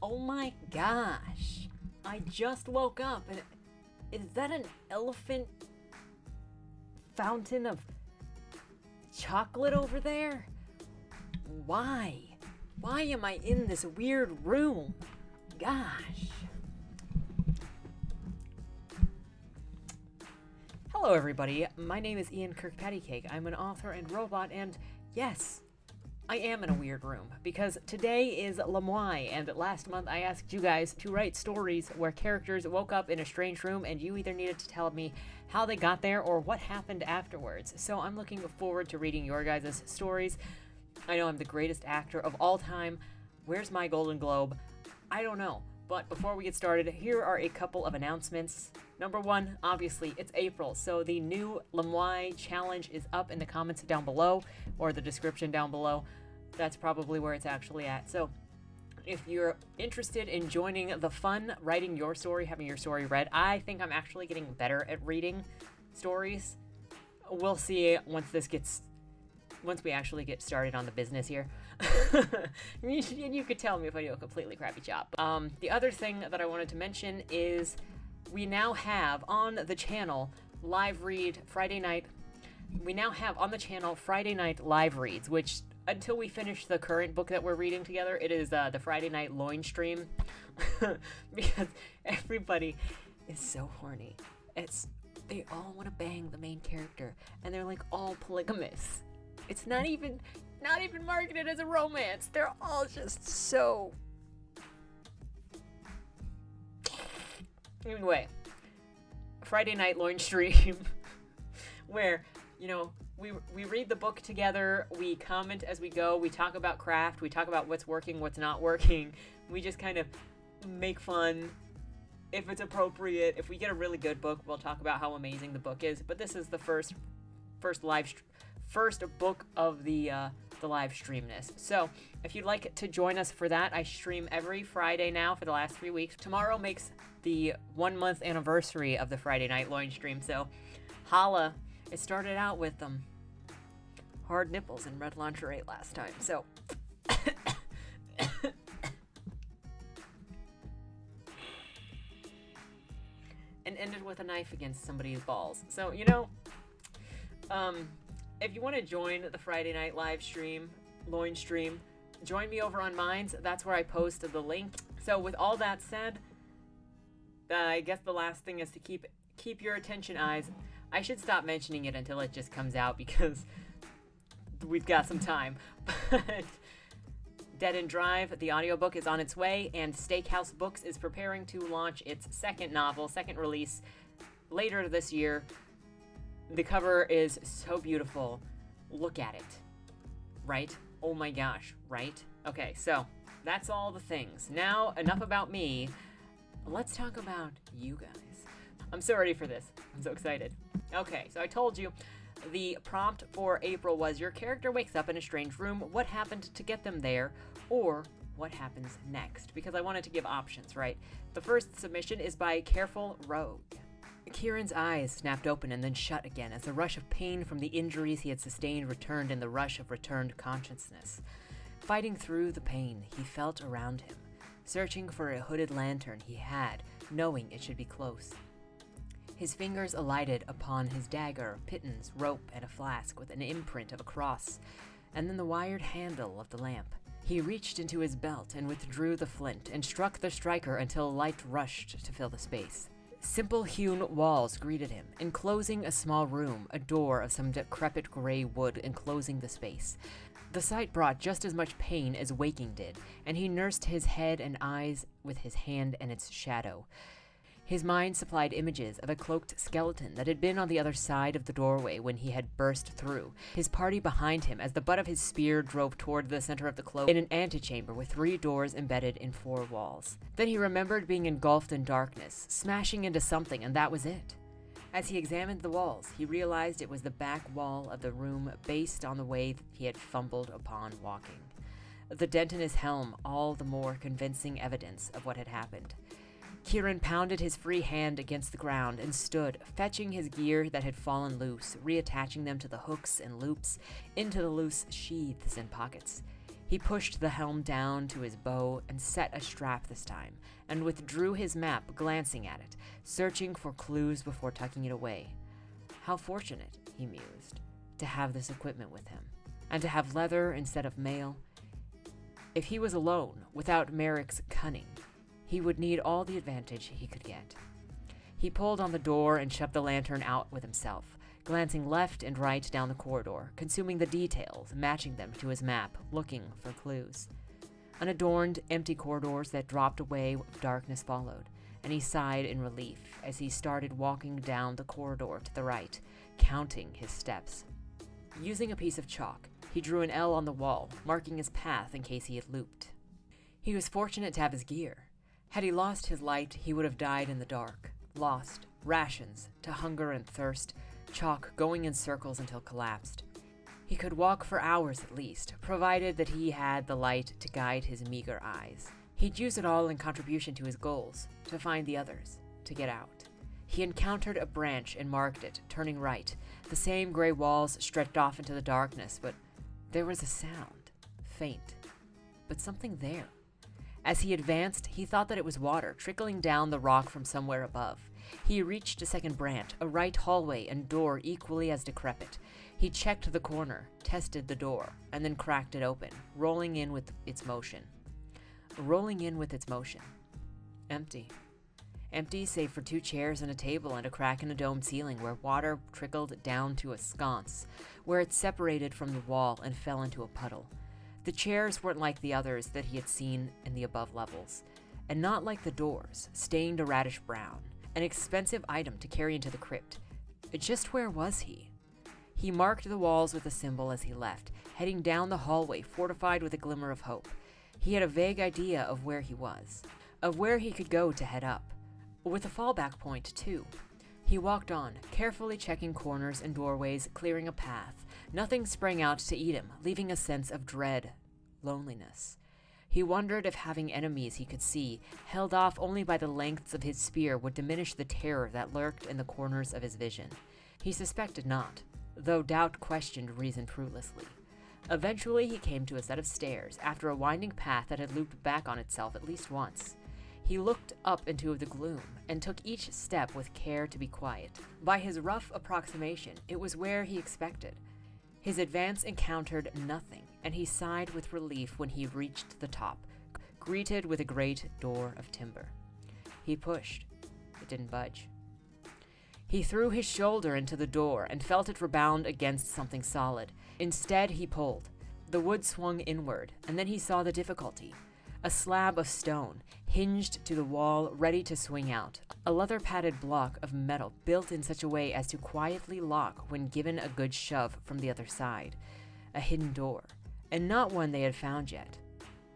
Oh my gosh. I just woke up and is that an elephant fountain of chocolate over there? Why? Why am I in this weird room? Gosh. Hello everybody, my name is KirkpattieCake. I'm an author and robot, and yes, I am in a weird room, because today is Lmiay, and last month I asked you guys to write stories where characters woke up in a strange room and you either needed to tell me how they got there or what happened afterwards. So I'm looking forward to reading your guys' stories. I know I'm the greatest actor of all time. Where's my Golden Globe? I don't know. But before we get started, here are a couple of announcements. Number one, obviously, it's April, so the new Lmiay challenge is up in the comments down below, or the description down below. That's probably where it's actually at. So if you're interested in joining the fun, writing your story, having your story read, I think I'm actually getting better at reading stories. We'll see once we actually get started on the business here. You could tell me if I do a completely crappy job. The other thing that I wanted to mention is we now have on the channel live read Friday night. We now have on the channel Friday night live reads, which until we finish the current book that we're reading together, it is the Friday night loin stream. Because everybody is so horny. They all want to bang the main character, and they're like all polygamous. It's not even marketed as a romance. They're all just so... Anyway, Friday night loin stream, where, you know, we read the book together, we comment as we go, we talk about craft, we talk about what's working, what's not working. We just kind of make fun. If it's appropriate, if we get a really good book, we'll talk about how amazing the book is. But this is the first book of the live streamness. So if you'd like to join us for that, I stream every Friday now for the last 3 weeks. Tomorrow makes the 1 month anniversary of the Friday night loin stream. So holla. It started out with hard nipples and red lingerie last time. So and ended with a knife against somebody's balls. So, you know, if you want to join the Friday night live stream, loin stream, join me over on Minds. That's where I post the link. So with all that said, I guess the last thing is to keep your attention eyes. I should stop mentioning it until it just comes out because we've got some time. But Dead End Drive, the audiobook, is on its way, and Steakhouse Books is preparing to launch its second release later this year. The cover is so beautiful. Look at it. Right? Oh my gosh, right? Okay, so that's all the things. Now, enough about me. Let's talk about you guys. I'm so ready for this. I'm so excited. Okay, so I told you the prompt for April was your character wakes up in a strange room. What happened to get them there? Or what happens next? Because I wanted to give options, right? The first submission is by Careful Rogue. Kieran's eyes snapped open and then shut again as the rush of pain from the injuries he had sustained returned in the rush of returned consciousness. Fighting through the pain, he felt around him, searching for a hooded lantern he had, knowing it should be close. His fingers alighted upon his dagger, pittons, rope, and a flask with an imprint of a cross, and then the wired handle of the lamp. He reached into his belt and withdrew the flint and struck the striker until light rushed to fill the space. Simple hewn walls greeted him, enclosing a small room, a door of some decrepit gray wood enclosing the space. The sight brought just as much pain as waking did, and he nursed his head and eyes with his hand and its shadow. His mind supplied images of a cloaked skeleton that had been on the other side of the doorway when he had burst through, his party behind him as the butt of his spear drove toward the center of the cloak in an antechamber with 3 doors embedded in 4 walls. Then he remembered being engulfed in darkness, smashing into something, and that was it. As he examined the walls, he realized it was the back wall of the room based on the way he had fumbled upon walking. The dent in his helm, all the more convincing evidence of what had happened. Kieran pounded his free hand against the ground and stood, fetching his gear that had fallen loose, reattaching them to the hooks and loops, into the loose sheaths and pockets. He pushed the helm down to his bow and set a strap this time, and withdrew his map, glancing at it, searching for clues before tucking it away. How fortunate, he mused, to have this equipment with him, and to have leather instead of mail. If he was alone, without Merrick's cunning, he would need all the advantage he could get. He pulled on the door and shoved the lantern out with himself, glancing left and right down the corridor, consuming the details, matching them to his map, looking for clues. Unadorned, empty corridors that dropped away, darkness followed, and he sighed in relief as he started walking down the corridor to the right, counting his steps. Using a piece of chalk, he drew an L on the wall, marking his path in case he had looped. He was fortunate to have his gear. Had he lost his light, he would have died in the dark. Lost, rations, to hunger and thirst, chalk going in circles until collapsed. He could walk for hours at least, provided that he had the light to guide his meager eyes. He'd use it all in contribution to his goals, to find the others, to get out. He encountered a branch and marked it, turning right. The same gray walls stretched off into the darkness, but there was a sound, faint, but something there. As he advanced, he thought that it was water trickling down the rock from somewhere above. He reached a second branch, a right hallway and door equally as decrepit. He checked the corner, tested the door, and then cracked it open, rolling in with its motion. Empty. Empty save for 2 chairs and a table and a crack in a domed ceiling where water trickled down to a sconce, where it separated from the wall and fell into a puddle. The chairs weren't like the others that he had seen in the above levels, and not like the doors, stained a reddish brown, an expensive item to carry into the crypt. Just where was he? He marked the walls with a symbol as he left, heading down the hallway fortified with a glimmer of hope. He had a vague idea of where he was, of where he could go to head up, with a fallback point too. He walked on, carefully checking corners and doorways, clearing a path. Nothing sprang out to eat him, leaving a sense of dread, loneliness. He wondered if having enemies he could see, held off only by the lengths of his spear, would diminish the terror that lurked in the corners of his vision. He suspected not, though doubt questioned reason fruitlessly. Eventually he came to a set of stairs, after a winding path that had looped back on itself at least once. He looked up into the gloom, and took each step with care to be quiet. By his rough approximation, it was where he expected. His advance encountered nothing, and he sighed with relief when he reached the top, greeted with a great door of timber. He pushed. It didn't budge. He threw his shoulder into the door and felt it rebound against something solid. Instead, he pulled. The wood swung inward, and then he saw the difficulty. A slab of stone, hinged to the wall, ready to swing out. A leather-padded block of metal built in such a way as to quietly lock when given a good shove from the other side. A hidden door, and not one they had found yet,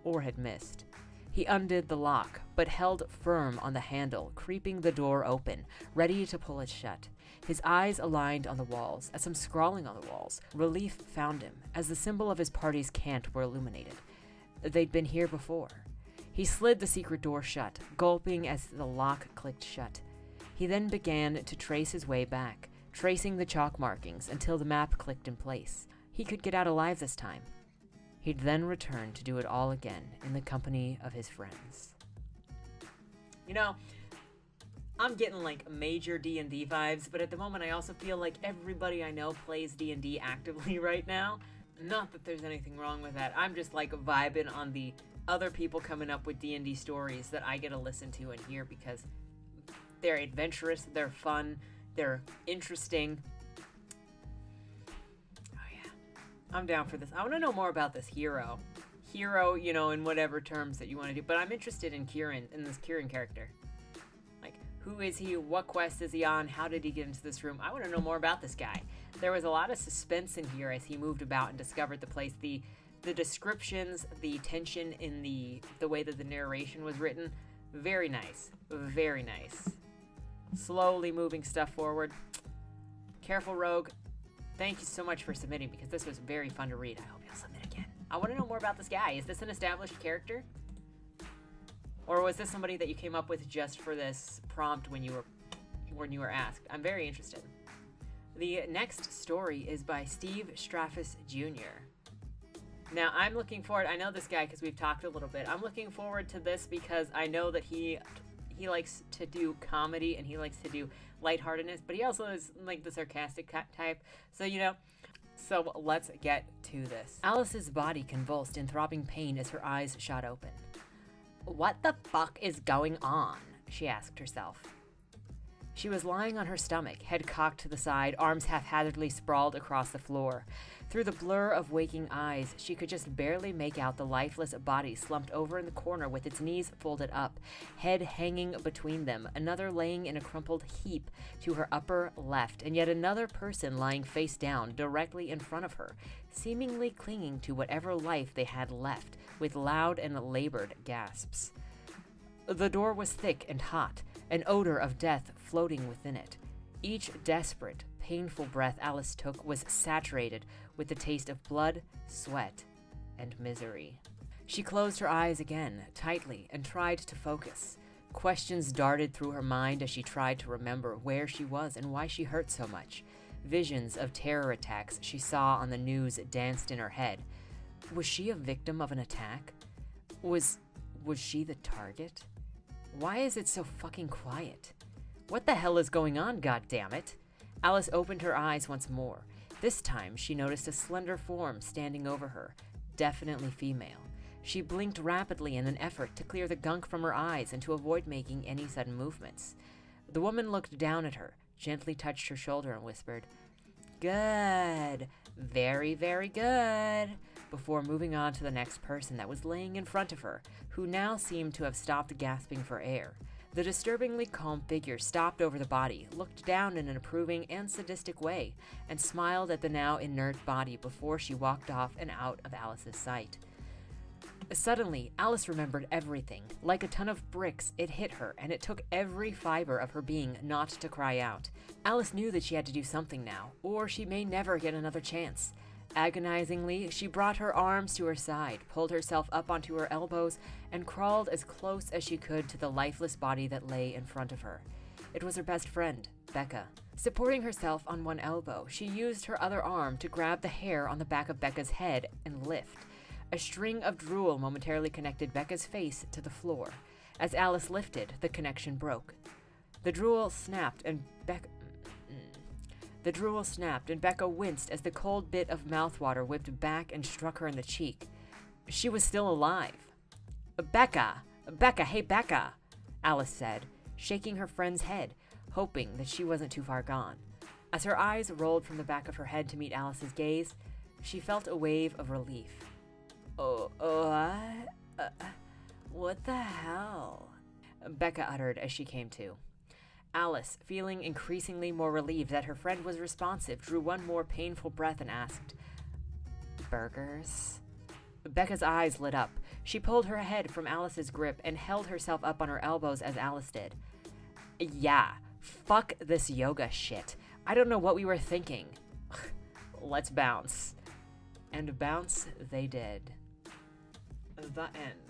or had missed. He undid the lock, but held firm on the handle, creeping the door open, ready to pull it shut. His eyes aligned on the walls, at some scrawling on the walls. Relief found him, as the symbol of his party's cant were illuminated. They'd been here before. He slid the secret door shut, gulping as the lock clicked shut. He then began to trace his way back, tracing the chalk markings until the map clicked in place. He could get out alive this time. He'd then return to do it all again in the company of his friends. You know, I'm getting like major D&D vibes, but at the moment I also feel like everybody I know plays D&D actively right now. Not that there's anything wrong with that. I'm just like vibing on the other people coming up with D&D stories that I get to listen to and hear because they're adventurous, they're fun, they're interesting. Oh yeah, I'm down for this. I want to know more about this hero. Hero, you know, in whatever terms that you want to do. But I'm interested in this Kieran character. Like, who is he? What quest is he on? How did he get into this room? I want to know more about this guy. There was a lot of suspense in here as he moved about and discovered the place. The descriptions, the tension in the way that the narration was written, very nice. Very nice. Slowly moving stuff forward. Careful, Rogue. Thank you so much for submitting because this was very fun to read. I hope you'll submit again. I want to know more about this guy. Is this an established character? Or was this somebody that you came up with just for this prompt when you were asked? I'm very interested. The next story is by Steve Straffus Jr. Now, I'm looking forward, I know this guy because we've talked a little bit. I'm looking forward to this because I know that he likes to do comedy and he likes to do lightheartedness, but he also is like the sarcastic type. So, you know, so let's get to this. Alice's body convulsed in throbbing pain as her eyes shot open. What the fuck is going on? She asked herself. She was lying on her stomach, head cocked to the side, arms haphazardly sprawled across the floor. Through the blur of waking eyes, she could just barely make out the lifeless body slumped over in the corner with its knees folded up, head hanging between them, another laying in a crumpled heap to her upper left, and yet another person lying face down directly in front of her, seemingly clinging to whatever life they had left, with loud and labored gasps. The door was thick and hot, an odor of death floating within it. Each desperate, painful breath Alice took was saturated with the taste of blood, sweat, and misery. She closed her eyes again, tightly, and tried to focus. Questions darted through her mind as she tried to remember where she was and why she hurt so much. Visions of terror attacks she saw on the news danced in her head. Was she a victim of an attack? Was she the target? Why is it so fucking quiet? What the hell is going on, goddammit? Alice opened her eyes once more. This time, she noticed a slender form standing over her, definitely female. She blinked rapidly in an effort to clear the gunk from her eyes and to avoid making any sudden movements. The woman looked down at her, gently touched her shoulder and whispered, "Good. Very, very good," before moving on to the next person that was laying in front of her, who now seemed to have stopped gasping for air. The disturbingly calm figure stopped over the body, looked down in an approving and sadistic way, and smiled at the now inert body before she walked off and out of Alice's sight. Suddenly, Alice remembered everything. Like a ton of bricks, it hit her, and it took every fiber of her being not to cry out. Alice knew that she had to do something now, or she may never get another chance. Agonizingly, she brought her arms to her side, pulled herself up onto her elbows, and crawled as close as she could to the lifeless body that lay in front of her. It was her best friend, Becca. Supporting herself on one elbow, she used her other arm to grab the hair on the back of Becca's head and lift. A string of drool momentarily connected Becca's face to the floor. As Alice lifted, the connection broke. The drool snapped and Becca winced as the cold bit of mouthwater whipped back and struck her in the cheek. She was still alive. Becca, hey Becca, Alice said, shaking her friend's head, hoping that she wasn't too far gone. As her eyes rolled from the back of her head to meet Alice's gaze, she felt a wave of relief. What the hell? Becca uttered as she came to. Alice, feeling increasingly more relieved that her friend was responsive, drew one more painful breath and asked, "Burgers?" Becca's eyes lit up. She pulled her head from Alice's grip and held herself up on her elbows as Alice did. "Yeah, fuck this yoga shit. I don't know what we were thinking. Let's bounce." And bounce they did. The end.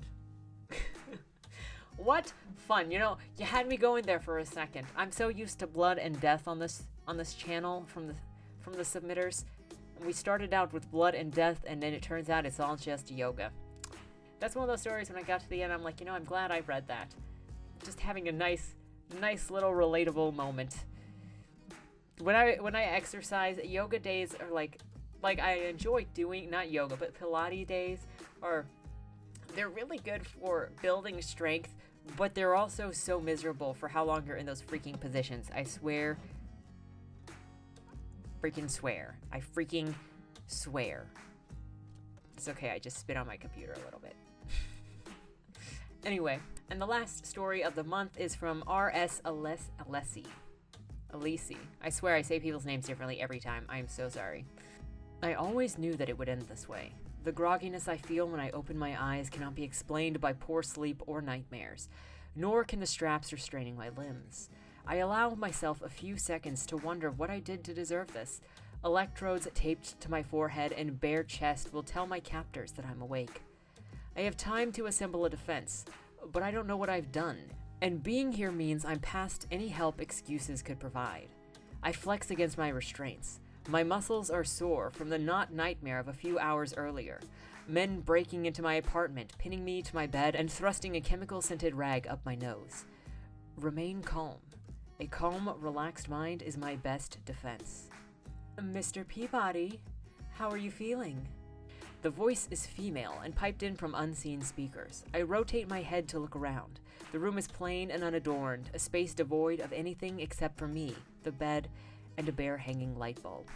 What fun. You know, you had me going there for a second. I'm so used to blood and death on this channel from the submitters. We started out with blood and death, and then it turns out it's all just yoga. That's one of those stories when I got to the end, I'm like, you know, I'm glad I read that. Just having a nice little relatable moment. When I exercise, yoga days are like I enjoy doing, not yoga, but Pilates days they're really good for building strength, but they're also so miserable for how long you're in those freaking positions. I swear. Freaking swear. I freaking swear. It's okay, I just spit on my computer a little bit. Anyway, and the last story of the month is from R.S. Alessi. I swear I say people's names differently every time. I am so sorry. I always knew that it would end this way. The grogginess I feel when I open my eyes cannot be explained by poor sleep or nightmares, nor can the straps restraining my limbs. I allow myself a few seconds to wonder what I did to deserve this. Electrodes taped to my forehead and bare chest will tell my captors that I'm awake. I have time to assemble a defense, but I don't know what I've done, and being here means I'm past any help excuses could provide. I flex against my restraints. My muscles are sore from the not nightmare of a few hours earlier. Men breaking into my apartment, pinning me to my bed, and thrusting a chemical-scented rag up my nose. Remain calm. A calm, relaxed mind is my best defense. Mr. Peabody, how are you feeling? The voice is female and piped in from unseen speakers. I rotate my head to look around. The room is plain and unadorned, a space devoid of anything except for me, the bed, and a bare hanging light bulb.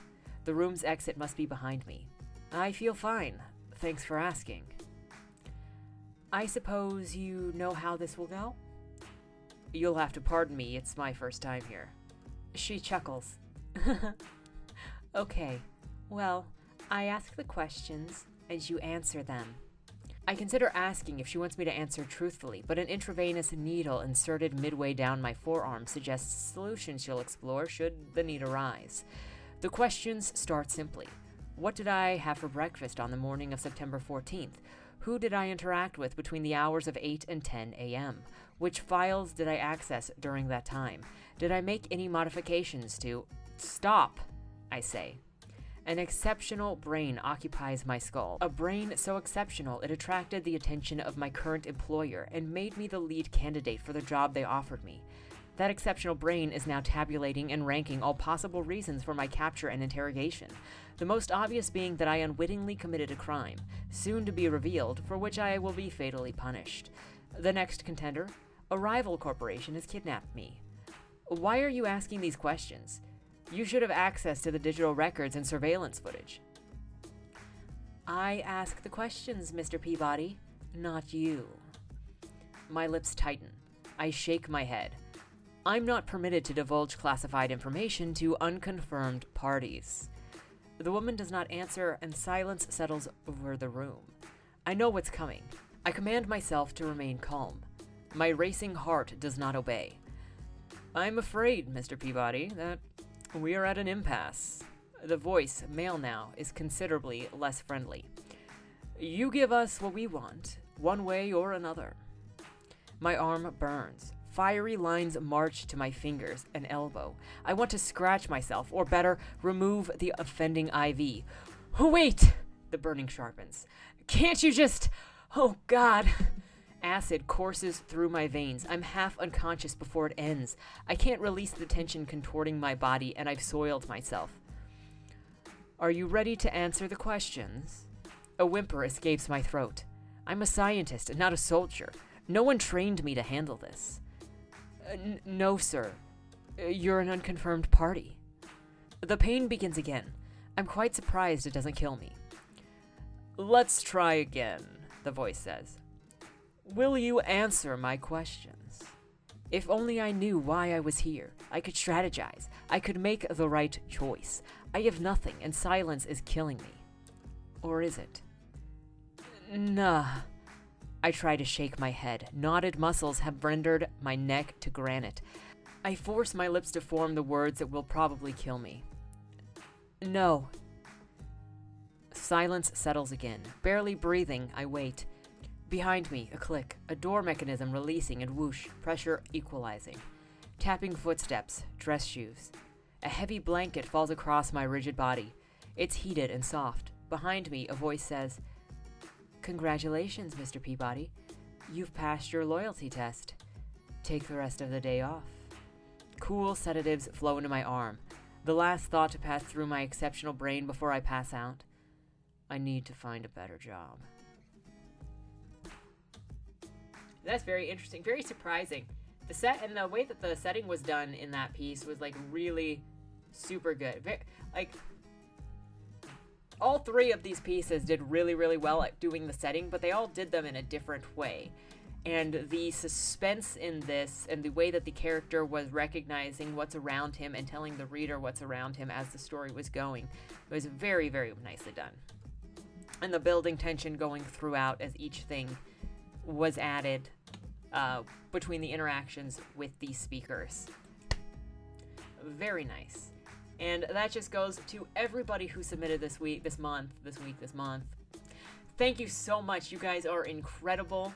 The room's exit must be behind me. I feel fine. Thanks for asking. I suppose you know how this will go? You'll have to pardon me, it's my first time here. She chuckles. Okay, well, I ask the questions, and you answer them. I consider asking if she wants me to answer truthfully, but an intravenous needle inserted midway down my forearm suggests solutions she'll explore should the need arise. The questions start simply. What did I have for breakfast on the morning of September 14th? Who did I interact with between the hours of 8 and 10 a.m.? Which files did I access during that time? Did I make any modifications to... Stop, I say. An exceptional brain occupies my skull. A brain so exceptional it attracted the attention of my current employer and made me the lead candidate for the job they offered me. That exceptional brain is now tabulating and ranking all possible reasons for my capture and interrogation, the most obvious being that I unwittingly committed a crime, soon to be revealed, for which I will be fatally punished. The next contender, a rival corporation, has kidnapped me. Why are you asking these questions? You should have access to the digital records and surveillance footage. I ask the questions, Mr. Peabody, not you. My lips tighten. I shake my head. I'm not permitted to divulge classified information to unconfirmed parties. The woman does not answer, and silence settles over the room. I know what's coming. I command myself to remain calm. My racing heart does not obey. I'm afraid, Mr. Peabody, that we are at an impasse. The voice, male now, is considerably less friendly. You give us what we want, one way or another. My arm burns. Fiery lines march to my fingers and elbow. I want to scratch myself, or better, remove the offending IV. Wait! The burning sharpens. Can't you just... Oh, God. Acid courses through my veins. I'm half unconscious before it ends. I can't release the tension contorting my body, and I've soiled myself. Are you ready to answer the questions? A whimper escapes my throat. I'm a scientist, not a soldier. No one trained me to handle this. No, sir. You're an unconfirmed party. The pain begins again. I'm quite surprised it doesn't kill me. Let's try again, the voice says. Will you answer my questions? If only I knew why I was here. I could strategize. I could make the right choice. I have nothing, and silence is killing me. Or is it? Nah. I try to shake my head. Knotted muscles have rendered my neck to granite. I force my lips to form the words that will probably kill me. No. Silence settles again. Barely breathing, I wait. Behind me, a click, a door mechanism releasing, and whoosh, pressure equalizing. Tapping footsteps, dress shoes. A heavy blanket falls across my rigid body. It's heated and soft. Behind me, a voice says, Congratulations, Mr. Peabody. You've passed your loyalty test. Take the rest of the day off. Cool sedatives flow into my arm. The last thought to pass through my exceptional brain before I pass out. I need to find a better job. That's very interesting, very surprising. The set and the way that the setting was done in that piece was like really super good. All three of these pieces did really, really well at doing the setting, but they all did them in a different way. And the suspense in this and the way that the character was recognizing what's around him and telling the reader what's around him as the story was going was very, very nicely done. And the building tension going throughout as each thing was added between the interactions with these speakers. Very nice. And that just goes to everybody who submitted this week, this month. Thank you so much. You guys are incredible.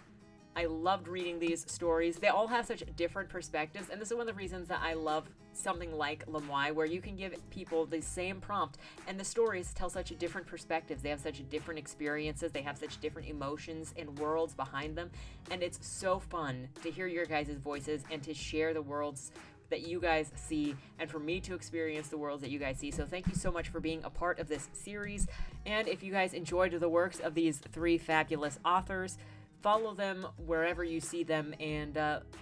I loved reading these stories. They all have such different perspectives, and this is one of the reasons that I love something like Lmiay, where you can give people the same prompt, and the stories tell such different perspectives. They have such different experiences. They have such different emotions and worlds behind them, and it's so fun to hear your guys' voices and to share the worlds that you guys see, and for me to experience the worlds that you guys see. So thank you so much for being a part of this series, and if you guys enjoyed the works of these three fabulous authors, follow them wherever you see them, and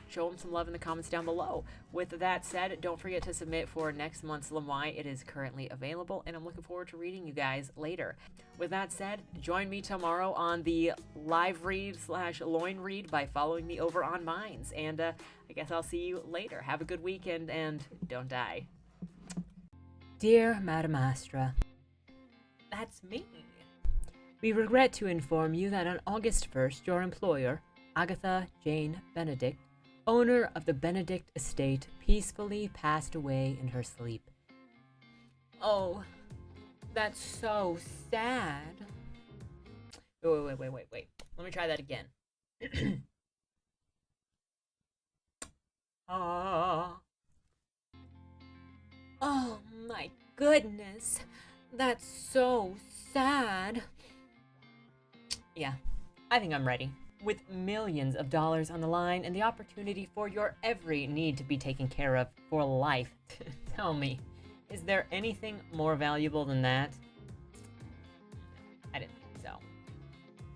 show them some love in the comments down below. With that said, don't forget to submit for next month's Lmiay. It is currently available, and I'm looking forward to reading you guys later. With that said, join me tomorrow on the live read / loin read by following me over on Minds, and I guess I'll see you later. Have a good weekend, and don't die. Dear Madam Astra, that's me. We regret to inform you that on August 1st, your employer, Agatha Jane Benedict, owner of the Benedict estate, peacefully passed away in her sleep. Oh, that's so sad. Wait. Let me try that again. Oh my goodness, that's so sad. Yeah, I think I'm ready. With millions of dollars on the line and the opportunity for your every need to be taken care of for life, tell me, is there anything more valuable than that? I didn't think so.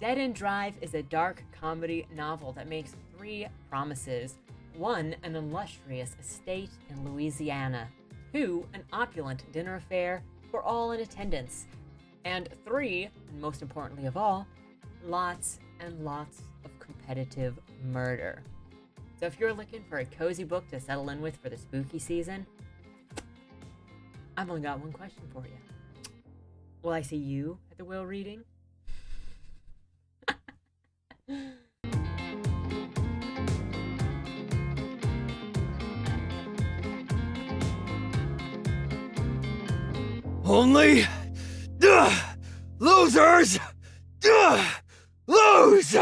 Dead End Drive is a dark comedy novel that makes 3 promises. 1, an illustrious estate in Louisiana. 2, an opulent dinner affair for all in attendance. And 3, and most importantly of all, lots and lots of competitive murder. So if you're looking for a cozy book to settle in with for the spooky season, I've only got one question for you. Will I see you at the will reading? Only losers lose!